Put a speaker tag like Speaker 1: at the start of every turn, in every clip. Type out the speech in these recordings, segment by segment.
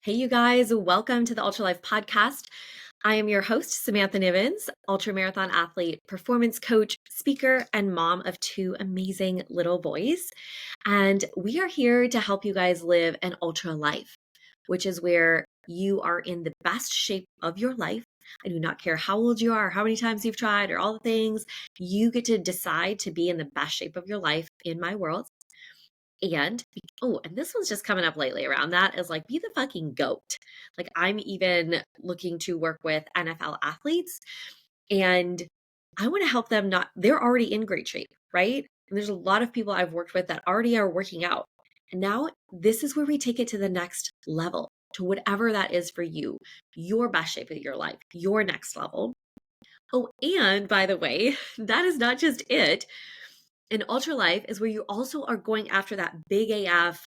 Speaker 1: Hey, you guys, welcome to the Ultra Life Podcast. I am your host, Samantha Nivens, ultra marathon athlete, performance coach, speaker, and mom of two amazing little boys. And we are here to help you guys live an ultra life, which is where you are in the best shape of your life. I do not care how old you are, how many times you've tried, or all the things. You get to decide to be in the best shape of your life in my world. And this one's just coming up lately around that is like, be the fucking GOAT. Like, I'm even looking to work with NFL athletes and I want to help them they're already in great shape, right? And there's a lot of people I've worked with that already are working out. And now this is where we take it to the next level, to whatever that is for you, your best shape of your life, your next level. Oh, and by the way, that is not just it. An ultra life is where you also are going after that big AF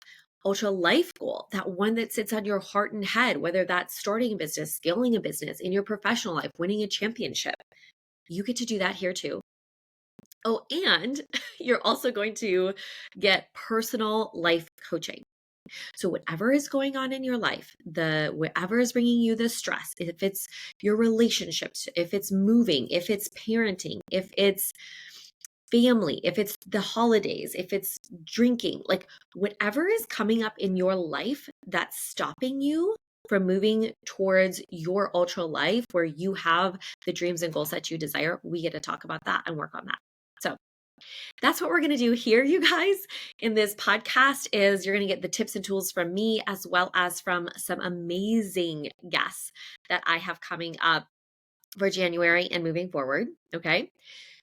Speaker 1: ultra life goal, that one that sits on your heart and head, whether that's starting a business, scaling a business, in your professional life, winning a championship. You get to do that here too. Oh, and you're also going to get personal life coaching. So whatever is going on in your life, whatever is bringing you the stress, if it's your relationships, if it's moving, if it's parenting, if it's family, if it's the holidays, if it's drinking, like whatever is coming up in your life that's stopping you from moving towards your ultra life where you have the dreams and goals that you desire, we get to talk about that and work on that. So that's what we're going to do here, you guys, in this podcast is you're going to get the tips and tools from me as well as from some amazing guests that I have coming up for January and moving forward. Okay.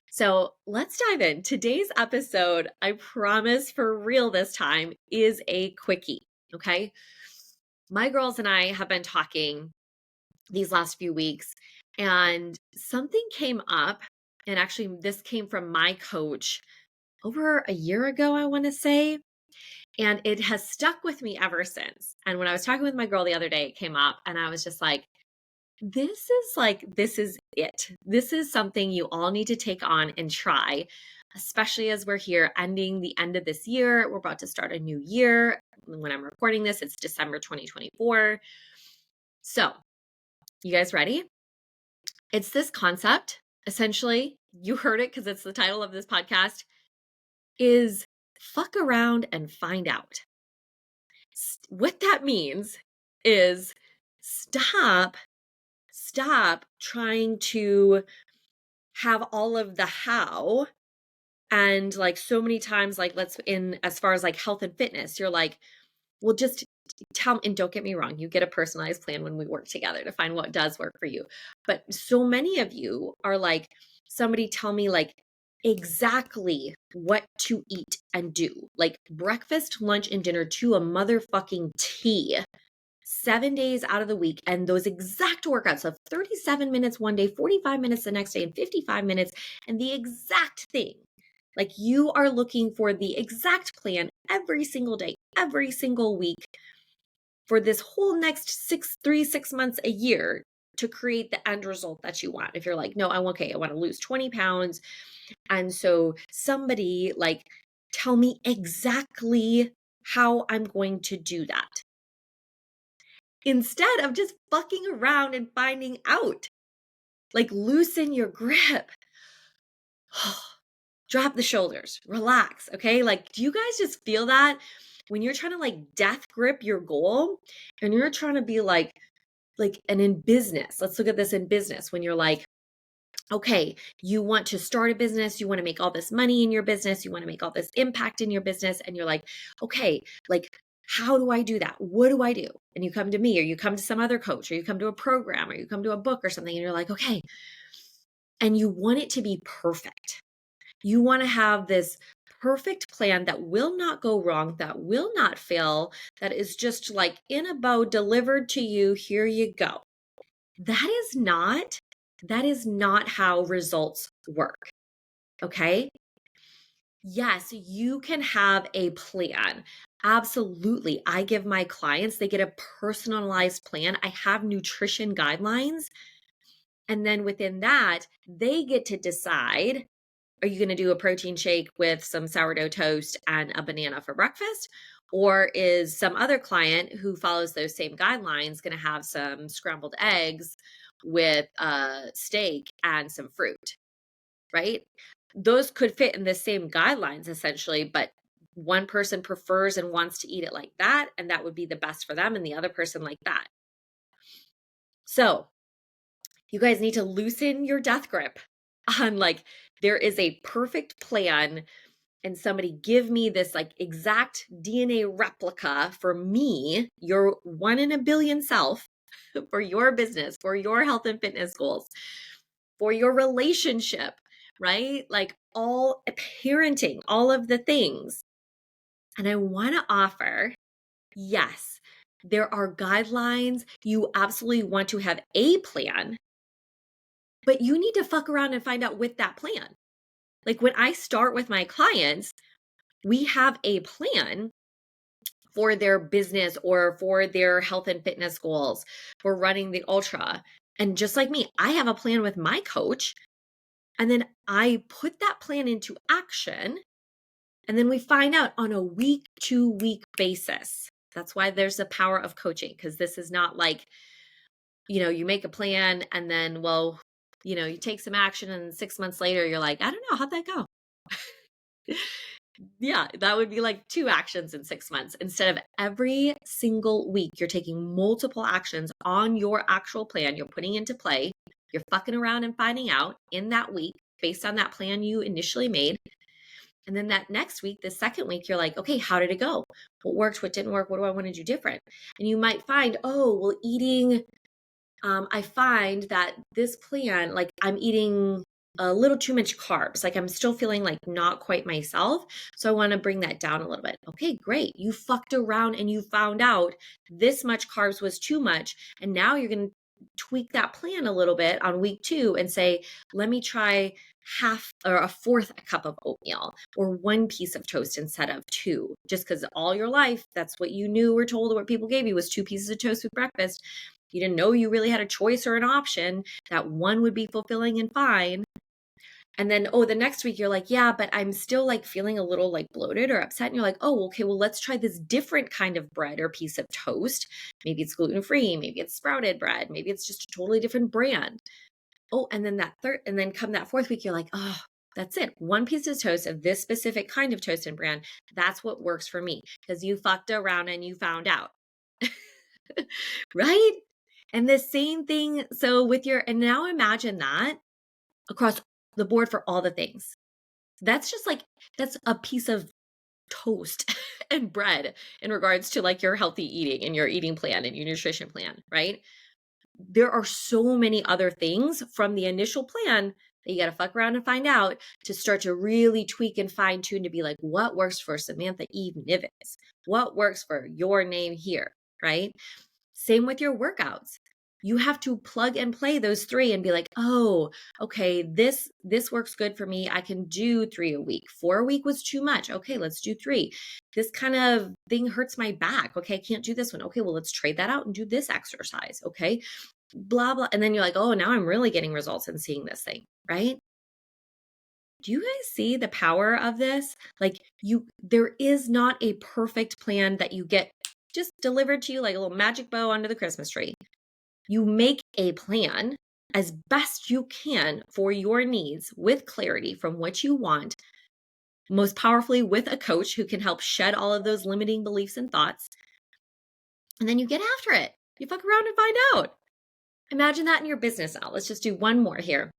Speaker 1: So let's dive in. Today's episode, I promise for real this time, is a quickie. Okay. My girls and I have been talking these last few weeks, and something came up. And actually, this came from my coach over a year ago, I want to say. And it has stuck with me ever since. And when I was talking with my girl the other day, it came up, and I was just like, this is it. This is something you all need to take on and try, especially as we're here ending the end of this year. We're about to start a new year. When I'm recording this, it's December 2024. So, you guys ready? It's this concept, essentially, you heard it because it's the title of this podcast, is fuck around and find out. What that means is stop trying to have all of the how. And like so many times, like as far as like health and fitness, you're like, well, just tell, and don't get me wrong, you get a personalized plan when we work together to find what does work for you. But so many of you are like, somebody tell me like exactly what to eat and do, like breakfast, lunch, and dinner to a motherfucking T. 7 days out of the week, and those exact workouts of 37 minutes one day, 45 minutes the next day, and 55 minutes, and the exact thing. Like you are looking for the exact plan every single day, every single week for this whole next 6 months, a year to create the end result that you want. If you're like, no, I want to lose 20 pounds. And so somebody like, tell me exactly how I'm going to do that, instead of just fucking around and finding out. Like loosen your grip. Drop the shoulders, relax, okay? Like, do you guys just feel that when you're trying to like death grip your goal and you're trying to be and in business, let's look at this in business, when you're like, okay, you want to start a business, you want to make all this money in your business, you want to make all this impact in your business, and you're like, okay, like, how do I do that? What do I do? And you come to me, or you come to some other coach, or you come to a program, or you come to a book or something, and you're like, okay, and you want it to be perfect. You want to have this perfect plan that will not go wrong, that will not fail, that is just like in a bow delivered to you. Here you go. That is not how results work. Okay. Yes, you can have a plan. Absolutely. I give my clients, they get a personalized plan. I have nutrition guidelines. And then within that, they get to decide Are you going to do a protein shake with some sourdough toast and a banana for breakfast? Or is some other client who follows those same guidelines going to have some scrambled eggs with steak and some fruit, right? Those could fit in the same guidelines essentially, but one person prefers and wants to eat it like that, and that would be the best for them, and the other person like that. So you guys need to loosen your death grip on like, there is a perfect plan and somebody give me this like exact DNA replica for me, your 1 in a billion self, for your business, for your health and fitness goals, for your relationship, right? Like all parenting, all of the things. And I want to offer, yes, there are guidelines. You absolutely want to have a plan, but you need to fuck around and find out with that plan. Like when I start with my clients, we have a plan for their business or for their health and fitness goals, for running the ultra. And just like me, I have a plan with my coach. And then I put that plan into action. And then we find out on a week to week basis. That's why there's the power of coaching, because this is not like, you make a plan and then, well, you take some action and 6 months later, you're like, I don't know, how'd that go? Yeah, that would be like 2 actions in 6 months. Instead of every single week, you're taking multiple actions on your actual plan, you're putting into play, you're fucking around and finding out in that week based on that plan you initially made. And then that next week, the second week, you're like, okay, how did it go? What worked? What didn't work? What do I want to do different? And you might find, oh, well, I find that this plan, like I'm eating a little too much carbs. Like I'm still feeling like not quite myself. So I want to bring that down a little bit. Okay, great. You fucked around and you found out this much carbs was too much. And now you're going to tweak that plan a little bit on week 2 and say, let me try half or a fourth a cup of oatmeal or 1 piece of toast instead of 2, just because all your life, that's what you knew or told, or what people gave you was 2 pieces of toast with breakfast. You didn't know you really had a choice or an option, that one would be fulfilling and fine. And then, the next week you're like, yeah, but I'm still like feeling a little like bloated or upset. And you're like, oh, okay, well, let's try this different kind of bread or piece of toast. Maybe it's gluten-free, maybe it's sprouted bread, maybe it's just a totally different brand. Oh, and then come that 4th week, you're like, oh, that's it. 1 piece of toast of this specific kind of toast and brand. That's what works for me, because you fucked around and you found out. Right? And the same thing. So and now imagine that across the board for all the things. That's a piece of toast and bread in regards to like your healthy eating and your eating plan and your nutrition plan, right? There are so many other things from the initial plan that you got to fuck around and find out to start to really tweak and fine tune to be like, what works for Samantha Eve Nivens? What works for your name here, right? Same with your workouts. You have to plug and play those 3 and be like, oh, okay, this works good for me. I can do 3 a week. 4 a week was too much. Okay, let's do 3. This kind of thing hurts my back. Okay, I can't do this one. Okay, well, let's trade that out and do this exercise. Okay, blah, blah. And then you're like, oh, now I'm really getting results and seeing this thing, right? Do you guys see the power of this? Like there is not a perfect plan that you get just delivered to you like a little magic bow under the Christmas tree. You make a plan as best you can for your needs with clarity from what you want, most powerfully with a coach who can help shed all of those limiting beliefs and thoughts. And then you get after it. You fuck around and find out. Imagine that in your business now. Let's just do one more here.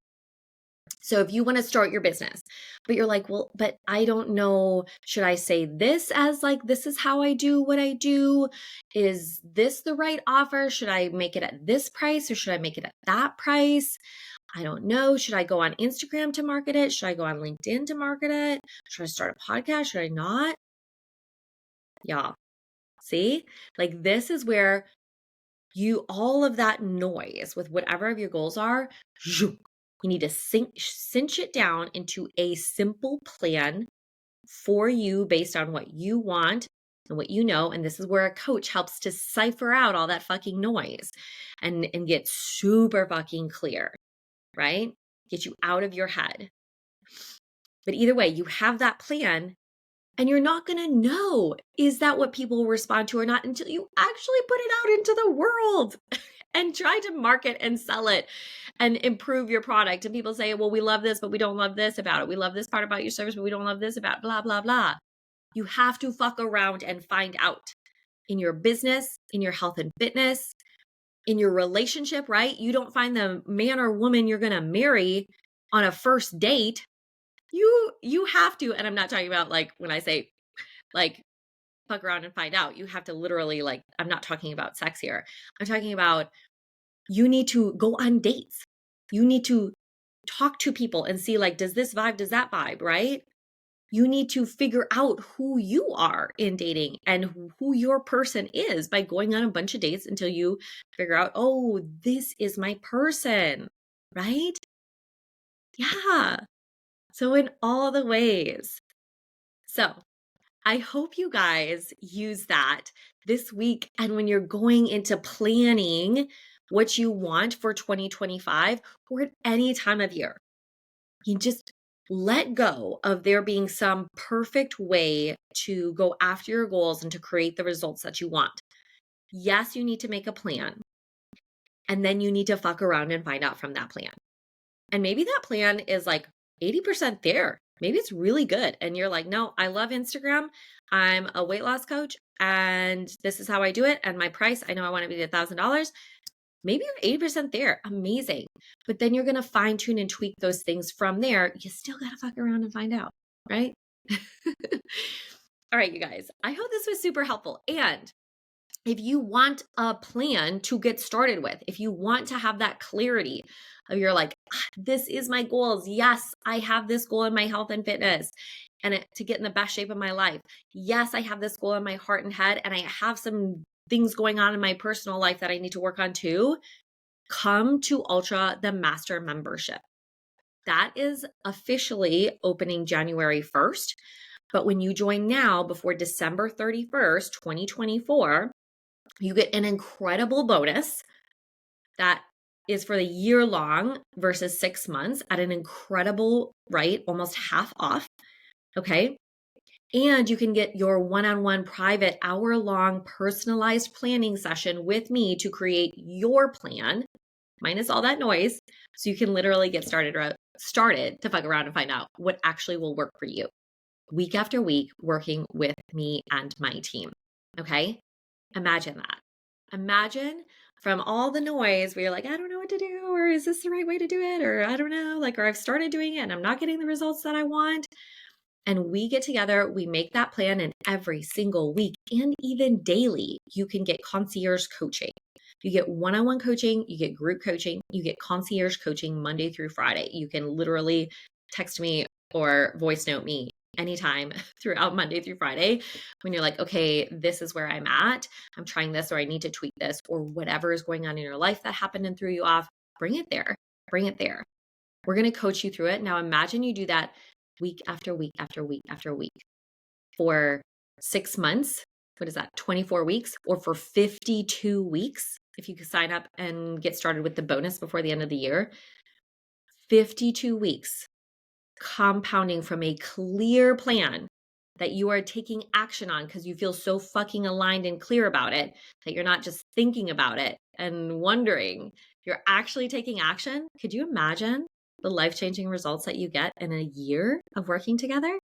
Speaker 1: So if you want to start your business, but you're like, well, but I don't know, should I say this as like, this is how I do what I do? Is this the right offer? Should I make it at this price or should I make it at that price? I don't know. Should I go on Instagram to market it? Should I go on LinkedIn to market it? Should I start a podcast? Should I not? Yeah. See, like this is where all of that noise with whatever of your goals are, you need to cinch it down into a simple plan for you based on what you want and what you know. And this is where a coach helps to cipher out all that fucking noise and get super fucking clear, right? Get you out of your head. But either way, you have that plan and you're not going to know, is that what people will respond to or not, until you actually put it out into the world and try to market and sell it and improve your product. And people say, well, we love this, but we don't love this about it. We love this part about your service, but we don't love this about blah, blah, blah. You have to fuck around and find out in your business, in your health and fitness, in your relationship, right? You don't find the man or woman you're going to marry on a first date. You have to, and I'm not talking about like when I say like fuck around and find out, you have to literally like, I'm not talking about sex here. I'm talking about you need to go on dates. You need to talk to people and see like, does this vibe, does that vibe, right? You need to figure out who you are in dating and who your person is by going on a bunch of dates until you figure out, oh, this is my person, right? Yeah. So in all the ways. So I hope you guys use that this week. And when you're going into planning what you want for 2025 or at any time of year, you just let go of there being some perfect way to go after your goals and to create the results that you want. Yes, you need to make a plan. And then you need to fuck around and find out from that plan. And maybe that plan is like 80% there. Maybe it's really good. And you're like, no, I love Instagram. I'm a weight loss coach and this is how I do it. And my price, I know I want to be $1,000. Maybe you're 80% there. Amazing. But then you're going to fine tune and tweak those things from there. You still got to fuck around and find out, right? All right, you guys, I hope this was super helpful. And if you want a plan to get started with, if you want to have that clarity of you're like, this is my goals. Yes, I have this goal in my health and fitness and to get in the best shape of my life. Yes, I have this goal in my heart and head, and I have some things going on in my personal life that I need to work on too. Come to Ultra the Master membership. That is officially opening January 1st. But when you join now before December 31st, 2024, you get an incredible bonus that is for the year long versus 6 months at an incredible, right? Almost half off. Okay. And you can get your one-on-one private hour-long personalized planning session with me to create your plan, minus all that noise. So you can literally get started to fuck around and find out what actually will work for you week after week, working with me and my team. Okay. Imagine that. Imagine from all the noise where you're like, I don't know what to do, or is this the right way to do it? Or I don't know, like, or I've started doing it and I'm not getting the results that I want. And we get together, we make that plan, and every single week and even daily, you can get concierge coaching. You get one-on-one coaching, you get group coaching, you get concierge coaching Monday through Friday. You can literally text me or voice note me anytime throughout Monday through Friday when you're like, okay, this is where I'm at. I'm trying this, or I need to tweak this, or whatever is going on in your life that happened and threw you off. Bring it there. Bring it there. We're going to coach you through it. Now imagine you do that week after week after week after week for 6 months. What is that? 24 weeks, or for 52 weeks. If you could sign up and get started with the bonus before the end of the year, 52 weeks compounding from a clear plan that you are taking action on because you feel so fucking aligned and clear about it that you're not just thinking about it and wondering, you're actually taking action. Could you imagine the life-changing results that you get in a year of working together?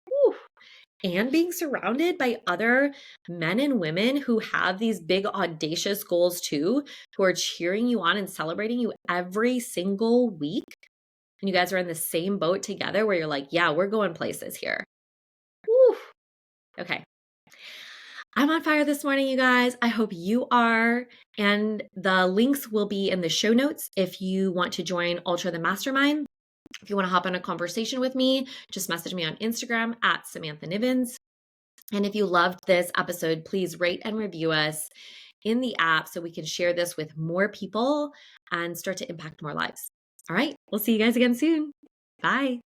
Speaker 1: Whew. And being surrounded by other men and women who have these big audacious goals too, who are cheering you on and celebrating you every single week. And you guys are in the same boat together where you're like, yeah, we're going places here. Woo. Okay. I'm on fire this morning, you guys. I hope you are. And the links will be in the show notes if you want to join Ultra the Mastermind. If you want to hop on a conversation with me, just message me on Instagram at Samantha Nivens. And if you loved this episode, please rate and review us in the app so we can share this with more people and start to impact more lives. All right. We'll see you guys again soon. Bye.